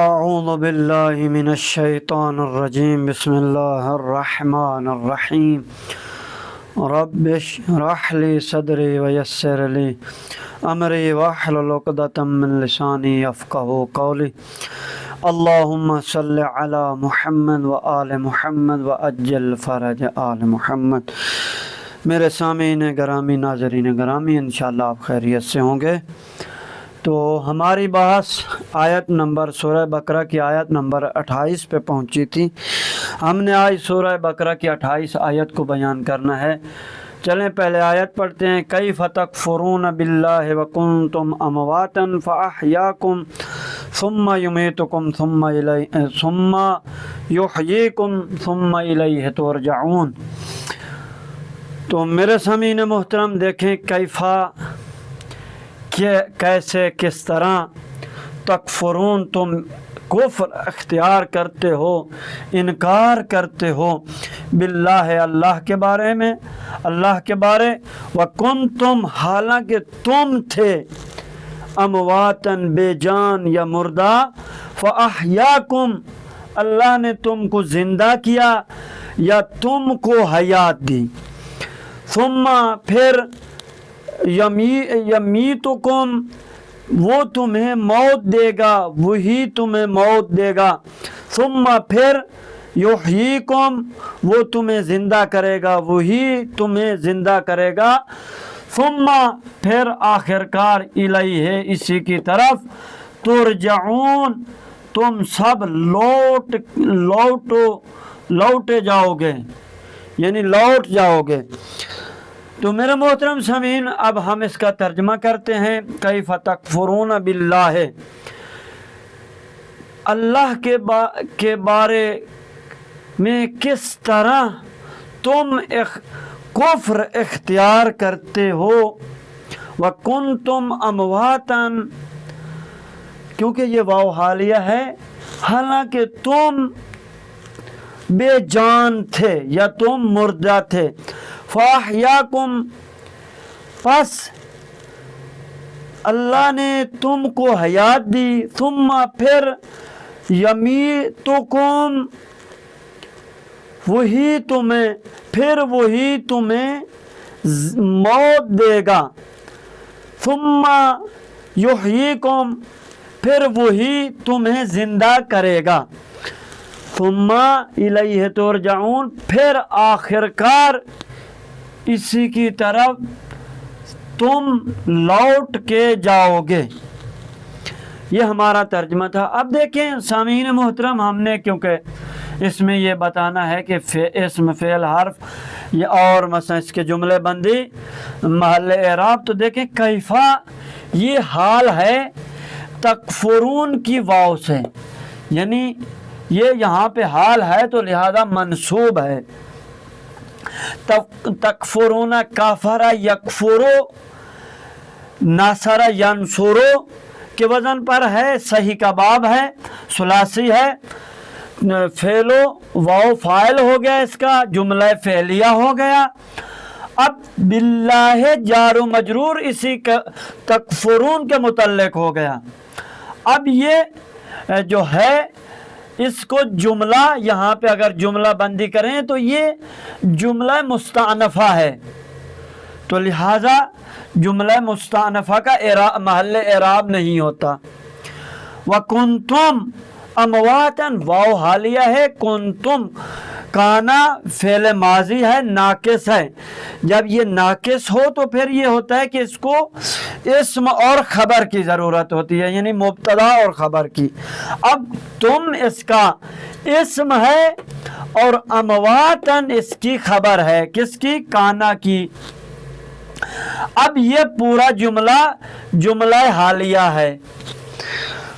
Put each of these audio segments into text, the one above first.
اعوذ باللہ من الشیطان الرجیم بسم اللہ الرحمن الرحیم رب اشرح لی صدری ویسر لی امری واحلل عقدۃ من لسانی یفقہوا قولی اللہم صل علی محمد و آل محمد و اجل فرج آل محمد۔ میرے سامعین گرامی، ناظرین گرامی، انشاءاللہ آپ خیریت سے ہوں گے۔ تو ہماری بحث آیت نمبر سورہ بقرہ کی آیت نمبر 28 پہ پہنچی تھی۔ ہم نے آج سورہ بقرہ کی 28 آیت کو بیان کرنا ہے۔ چلیں پہلے آیت پڑھتے ہیں۔ کیف تکفرون باللہ وکنتم امواتا فاحیاکم ثم یمیتکم ثم یحییکم ثم الیہ ترجعون۔ تو میرے سامعین محترم دیکھیں کیفا کہ کیسے کس طرح تکفرون تم کفر اختیار کرتے ہو، انکار کرتے ہو باللہ اللہ کے بارے میں، اللہ کے بارے، وکنتم حالانکہ تم تھے امواتن بے جان یا مردہ، فاحیاکم اللہ نے تم کو زندہ کیا یا تم کو حیات دی، ثم پھر یمیتکم وہ تمہیں موت دے گا، وہی تمہیں موت دے گا، ثم پھر یحییکم وہ تمہیں زندہ کرے گا، وہی تمہیں زندہ کرے گا، ثم پھر آخرکار الیہ اسی کی طرف ترجعون تم سب لوٹے جاؤ گے، یعنی لوٹ جاؤ گے۔ تو میرے محترم سامعین اب ہم اس کا ترجمہ کرتے ہیں۔ کیف تکفرون باللہ، اللہ کے بارے میں کس طرح تم کفر اختیار کرتے ہو، وکنتم امواتا کیونکہ یہ واو حالیہ ہے، حالانکہ تم بے جان تھے یا تم مردہ تھے، فاحیاکم پس اللہ نے تم کو حیات دی، ثم پھر یمیتکم وہی تمہیں موت دے گا، ثم یحییکم پھر وہی تمہیں زندہ کرے گا، ثم الیہ ترجعون پھر آخرکار اسی کی طرف تم لوٹ کے جاؤ گے۔ یہ ہمارا ترجمہ تھا۔ اب دیکھیں سامعین محترم، ہم نے کیونکہ اس میں یہ بتانا ہے کہ اسم فعل حرف اور مثلا اس کے جملے بندی محل اعراب، تو دیکھیں کیفا یہ حال ہے تکفرون کی واو سے، یعنی یہ یہاں پہ حال ہے تو لہذا منصوب ہے۔ تکفرون کافر یکفرو ناصر ینصرو کے وزن پر ہے، صحیح کا باب ہے، ثلاثی ہے، فعل واو فاعل ہو گیا، اس کا جملہ فعلیہ ہو گیا۔ اب باللہ جار و مجرور اسی تکفرون کے متعلق ہو گیا۔ اب یہ جو ہے اس کو جملہ یہاں پہ اگر جملہ بندی کریں تو یہ جملہ مستأنفہ ہے، تو لہذا جملہ مستأنفہ کا محل اعراب نہیں ہوتا۔ وَكُنْتُمْ امواتاً واو حالیہ ہے، کنتم کانا فعل ماضی ہے، ناقص ہے۔ جب یہ ناقص ہو تو پھر یہ ہوتا ہے کہ اس کو اسم اور خبر کی ضرورت ہوتی ہے، یعنی مبتدا اور خبر کی۔ اب تم اس کا اسم ہے اور امواتاً اس کی خبر ہے، کس کی؟ کانا کی۔ اب یہ پورا جملہ حالیہ ہے۔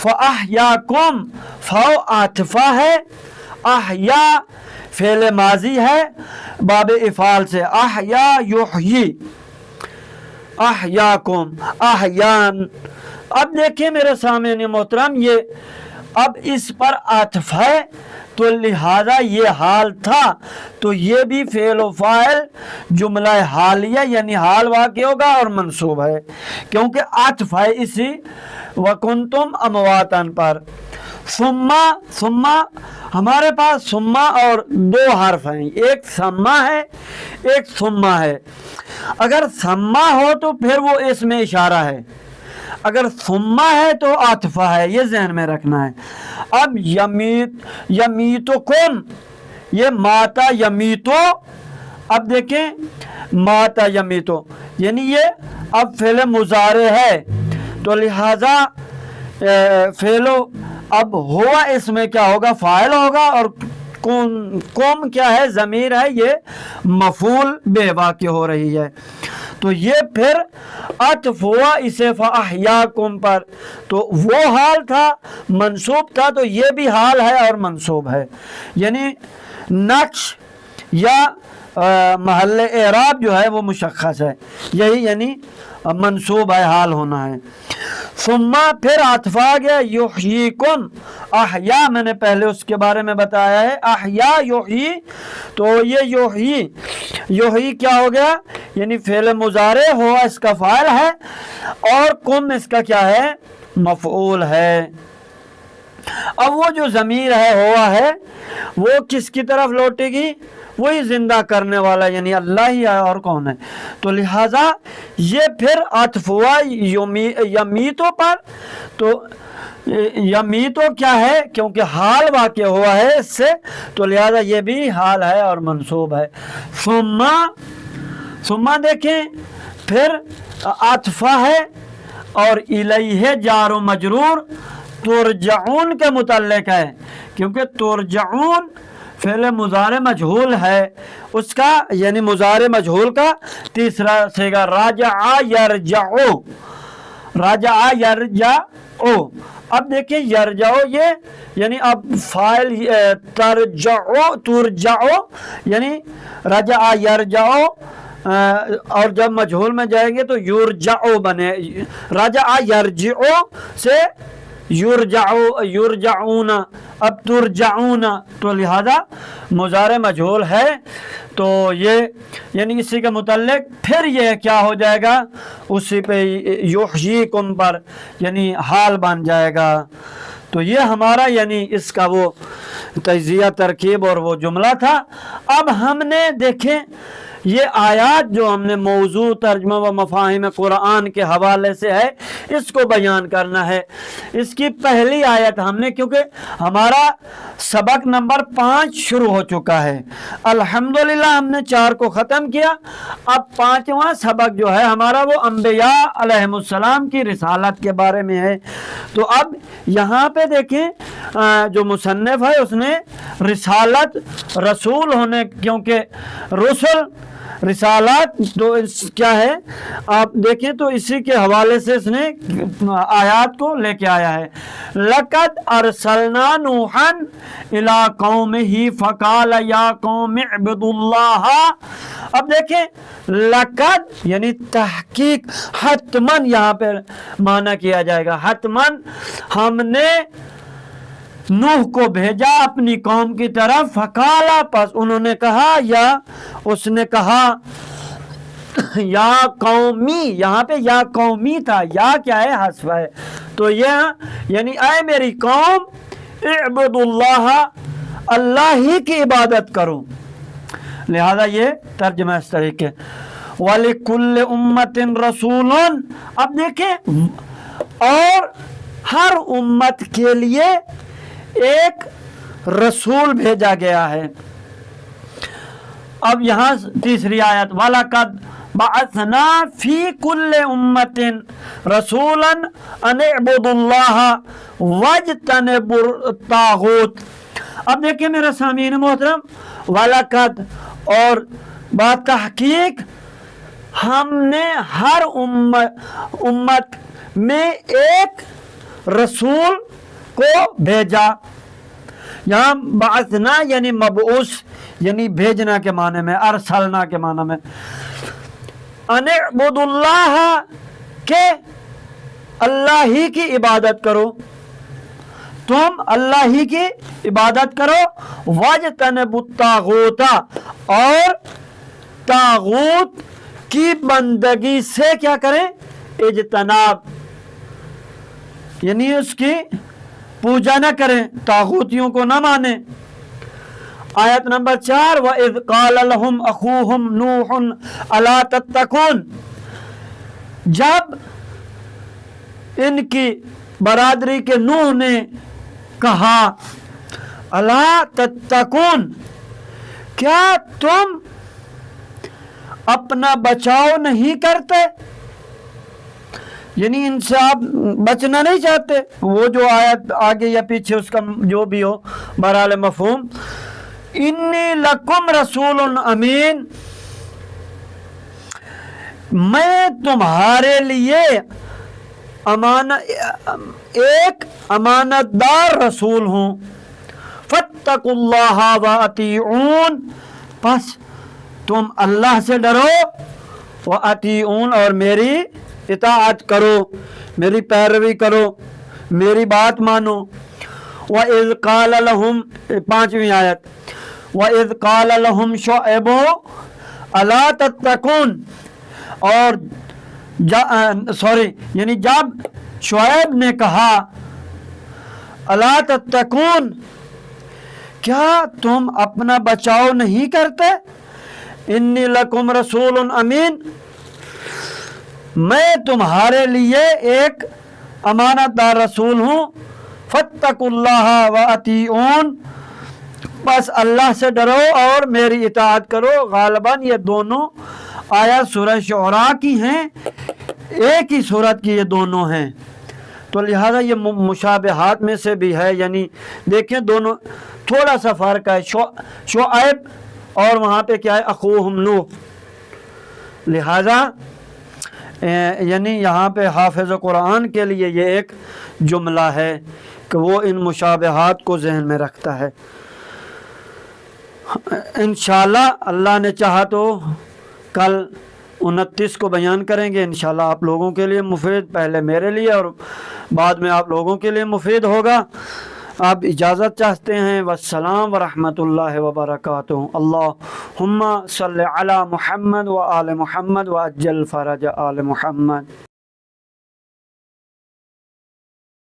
فَأَحْيَاكُمْ فَو عاطفہ ہے، احیا فعل ماضی ہے باب افعال سے، احیا یحیی، احیاکم احیان۔ اب دیکھیں میرے سامنے محترم، یہ اب اس پر عطف ہے تو لہذا یہ حال تھا تو یہ بھی فعل و فاعل جملہ حالیہ یعنی حال واقع ہوگا اور منصوب ہے، کیونکہ عطف ہے اسی وکنتم امواتن پر۔ सुम्मा हमारे पास सुम्मा और दो हर्फ हैं, एक सम्मा है एक सुम्मा है। अगर सम्मा हो तो फिर वो इसमें इशारा है, अगर सुम्मा है तो आतफा है, ये जहन में रखना है। अब यमीतुकुम, ये माता यमीतो, अब देखें माता यमीतो यानी ये अब फेल मुजारे है, तो लिहाजा फेलो अब हुआ इसमें क्या होगा, फाइल होगा, और कुम क्या है, ज़मीर है, ये मफूल बेवाक़ हो रही है। तो ये फिर अतफ़ हुआ इसे फ़अहयाकुम पर, तो वो हाल था मंसूब था, तो ये भी हाल है और मंसूब है। यानी नक्श या महल एराब जो है वो मुशख्खस है, यही यानी मंसूब है, हाल होना है। सुम्मा फिर आतफा गया युहयीकुम, अहया मैंने पहले उसके बारे में बताया है, अहया युहयी, तो ये युहयी क्या हो गया, यानी फेल मुजारे हुआ इसका फाइल है और कुम इसका क्या है, मफऊल है। अब वो जो ज़मीर है हुआ है वो किसकी तरफ लौटेगी, वही जिंदा करने वाला यानी अल्लाह ही है, और कौन है। तो लिहाजा ये फिर अतफ़ हुआ यमीतो पर, तो यमीतो क्या है, क्योंकि हाल वाक़ हुआ है इससे, तो लिहाजा ये भी हाल है और मंसूब है। सुम्मा देखें फिर आतफ़ा है और इलैहि जार व मजरूर तुरजऊन के मुतल्लिक़ है, क्योंकि तुरजऊन फ़िल मुज़ारे मजहूल है, उसका यानी मुज़ारे मजहूल का तीसरा सेगा राजआ यरजउ, राजआ यरजउ। अब देखिए यरजउ ये यानी अब फाइल तरजउ तुरजउ यानी राजआ यरजउ, और जब मजहूल में जाएंगे तो युरजउ बने, राजआ यरजिउ से युरजाऊन, अब तुरजाऊन, तो लिहाजा मुज़ारे मजहूल है, तो ये यानी इसी के मुतल्लिक़ फिर ये क्या हो जाएगा, उसी पे युहयीकुम पर यानी हाल बन जाएगा। तो ये हमारा यानी इसका वो तज्ज़िया तरकीब और वो जुमला था। अब हमने देखें ये आयात जो हमने मौजू तर्जुमा व मफ़ाहिम कुरान के हवाले से है, इसको बयान करना है। इसकी पहली आयत हमने, क्योंकि हमारा सबक नंबर 5 शुरू हो चुका है, अल्हम्दुलिल्लाह हमने 4 को ख़त्म किया, अब 5वां सबक जो है हमारा वो अंबिया अलैहिमुस्सलाम की रिसालत के बारे में है। तो अब यहाँ पे देखें जो मुसन्निफ़ है उसने रिसालत रसूल होने, क्योंकि रसूल रिसालत तो क्या है आप देखें, तो इसी के हवाले से इसने आयात को लेके आया है। लक़द अरसलना नूहन इला कौमिही फ़क़ाल या कौमि इब्दुल्लाह। अब देखें लक़द यानी तहकीक, हतमन यहाँ पे माना किया जाएगा, हतमन हमने नूह को भेजा अपनी कौम की तरफ, फ़क़ाला पस उन्होंने कहा, या उसने कहा, या कौमी, यहाँ पे या कौमी था, या क्या है, हस्फ है, तो यह यानी ऐ मेरी कौम इब्दुल्लाह, अल्लाह ही की इबादत करो। लिहाजा ये तर्जुमा इस तरीके, वलिकुल्लि उम्मतिन रसूलुन। अब देखें और हर उम्मत के लिए एक रसूल भेजा गया है। अब यहाँ तीसरी आयत, वलक़द बअसना फी कुल्लि उम्मतिन रसूलन अन इब्दुल्लाह वज्तनिबुत तागूत। अब देखिए मेरा सामीन मोहतरम, वलक़द और बातहकीक हमने हर उम्मत में एक रसूल को भेजा। यहाँ बासना यानी मबऊस यानी भेजना के माने में, अरसलना के माने में, अनिअबुदुल्लाह के अल्लाह ही की इबादत करो, तुम अल्लाह ही की इबादत करो, वज्तनिबुत तागूता और तागूत की बंदगी से क्या करें, इज्तनाब यानी उसकी पूजा न करें, तागूतियों को न माने। आयत नंबर 4, वइज़ क़ाल लहुम अख़ूहुम नूहुन अला तत्तक़ून, जब इनकी बरादरी के नूह ने कहा अला तत्तक़ून, क्या तुम अपना बचाव नहीं करते, यानी इनसे आप बचना नहीं चाहते। वो जो आयत आगे या पीछे उसका जो भी हो, बहरहाल मफ़हूम, इन्नी लकुम रसूलुन अमीन, मैं तुम्हारे लिए एक अमानतदार रसूल हूँ। फत्तकुल्लाह व अतीऊन, बस तुम अल्लाह से डरो, व अतीऊन, और मेरी इताअत करो, मेरी पैरवी करो, मेरी बात मानो। व इज़ क़ाल लहुम, 5वीं आयत, व इज़ क़ाल लहुम शुअैब अला तत्तक़ून, और यानी जब शुअैब ने कहा अला तत्तक़ून, क्या तुम अपना बचाव नहीं करते, इन्नी लकुम रसूलुन अमीन, मैं तुम्हारे लिए एक अमानतदार रसूल हूँ। फत्तकुल्लाह व अतीऊन, बस अल्लाह से डरो और मेरी इताअत करो। गालिबन ये दोनों आयत सूरह शुअरा की हैं, एक ही सूरत की ये दोनों हैं, तो लिहाजा ये मुशाबहात में से भी है। यानी देखें दोनों थोड़ा सा फ़र्क है, शुअैब और वहाँ पे क्या है अख़ूहुम नूह। लिहाजा यानी यहाँ पे हाफ़िज़ कुरान के लिए ये एक जुमला है कि वो इन मुशाबहात को जहन में रखता है। इंशाअल्लाह अल्लाह ने चाहा तो कल 29 को बयान करेंगे, इंशाअल्लाह आप लोगों के लिए मुफीद, पहले मेरे लिए और बाद में आप लोगों के लिए मुफीद होगा। आप इजाज़त चाहते हैं। वस्सलाम वरहमतुल्लाहि वबरकातुहू। अल्लाहुम्मा सल्लि अला मुहम्मद व आले मुहम्मद व अज्जल फ़रज आले मुहम्मद।